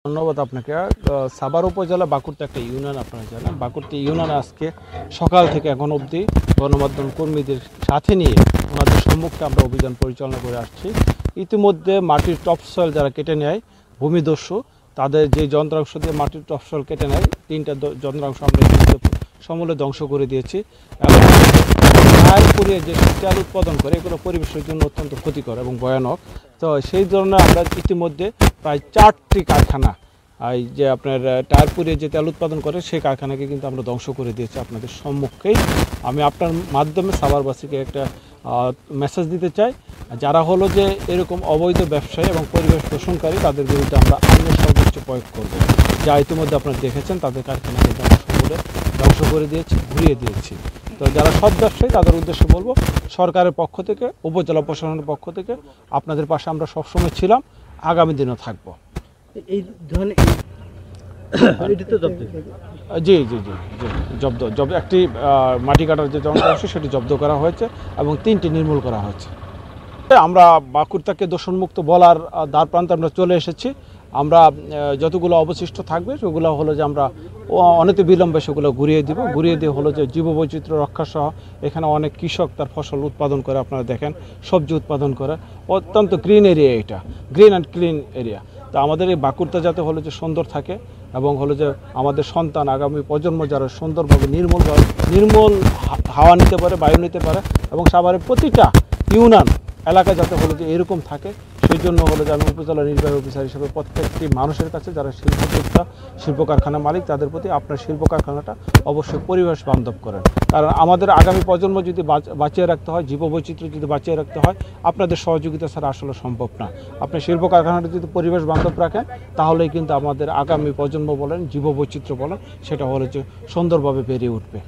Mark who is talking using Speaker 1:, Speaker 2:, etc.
Speaker 1: ধন্যবাদ আপনাকে। সাভার উপজেলা বাকুরতে একটা ইউনিয়ন, আপনারা জানেন বাকুরতে ইউনিয়নে আজকে সকাল থেকে এখন অবধি গণমাধ্যম কর্মীদের সাথে নিয়ে ওনাদের সম্মুখে আমরা অভিযান পরিচালনা করে আসছি। ইতিমধ্যে মাটির টপসয়েল যারা কেটে নেয় ভূমিদস্যু, তাদের যে যন্ত্রাংশ দিয়ে মাটির টপসয়েল কেটে নেয়, 3টা যন্ত্রাংশ আমরা সমূলে ধ্বংস করে দিয়েছি। এবং ফায়ার পুড়িয়ে যে তেল উৎপাদন করে এগুলো পরিবেশের জন্য অত্যন্ত ক্ষতিকর এবং ভয়ানক। তো সেই ধরনের আমরা ইতিমধ্যে প্রায় 4টি কারখানা, এই যে আপনার টায়ার পুড়িয়ে যে তেল উৎপাদন করে সেই কারখানাকে কিন্তু আমরা ধ্বংস করে দিয়েছি আপনাদের সম্মুখেই। আমি আপনার মাধ্যমে সাভারবাসীকে একটা মেসেজ দিতে চাই, যারা হলো যে এরকম অবৈধ ব্যবসায়ী এবং পরিবেশ দূষণকারী তাদের বিরুদ্ধে আমরা আইনের সর্বোচ্চ প্রয়োগ করব। যা ইতিমধ্যে আপনারা দেখেছেন তাদের কারখানাকে ধ্বংস করে দিয়েছি, ঘুরিয়ে দিয়েছি। তো যারা সৎ ব্যবসায়ী তাদের উদ্দেশ্যে বলবো, সরকারের পক্ষ থেকে, উপজেলা প্রশাসনের পক্ষ থেকে আপনাদের পাশে আমরা সবসময় ছিলাম, আগামী দিনও থাকবো।
Speaker 2: এই ধরনের
Speaker 1: জি জি জি জি জব্দ একটি মাটি কাটার যে যন্ত্রাংশ সেটি জব্দ করা হয়েছে এবং 3টি নির্মূল করা হয়েছে। আমরা বাকুরতাকে দূষণমুক্ত বলার দ্বার প্রান্তে আমরা চলে এসেছি। আমরা যতগুলো অবশিষ্ট থাকবে সেগুলো হলো যে আমরা অনতি বিলম্বে সেগুলো ঘুরিয়ে দিব। ঘুরিয়ে দিয়ে হলো যে জীববৈচিত্র্য রক্ষা সহ এখানে অনেক কৃষক তার ফসল উৎপাদন করে, আপনারা দেখেন সবজি উৎপাদন করে, অত্যন্ত গ্রিন এরিয়া, এটা গ্রিন অ্যান্ড ক্লিন এরিয়া। তো আমাদের এই বাকুরতা যাতে হলো যে সুন্দর থাকে এবং হলো যে আমাদের সন্তান আগামী প্রজন্ম যারা সুন্দরভাবে নির্মল হাওয়া নিতে পারে, বায়ু নিতে পারে এবং সাভারের প্রতিটা ইউনিয়ন এলাকা যাতে হলো যে এরকম থাকে, সেই জন্য হলো যে আমি উপজেলা নির্বাহী অফিসার হিসেবে প্রত্যেকটি মানুষের কাছে যারা শিল্পোদ্যোক্তা, শিল্প কারখানা মালিক, তাদের প্রতি আপনার শিল্প কারখানাটা অবশ্যই পরিবেশ বান্ধব করেন। কারণ আমাদের আগামী প্রজন্ম যদি বাঁচিয়ে রাখতে হয়, জীববৈচিত্র্য যদি বাঁচিয়ে রাখতে হয়, আপনাদের সহযোগিতা ছাড়া আসলে সম্ভব না। আপনি শিল্প কারখানাটা যদি পরিবেশ বান্ধব রাখেন তাহলেই কিন্তু আমাদের আগামী প্রজন্ম বলেন, জীববৈচিত্র্য বলেন, সেটা হলো যে সুন্দরভাবে বেড়ে উঠবে।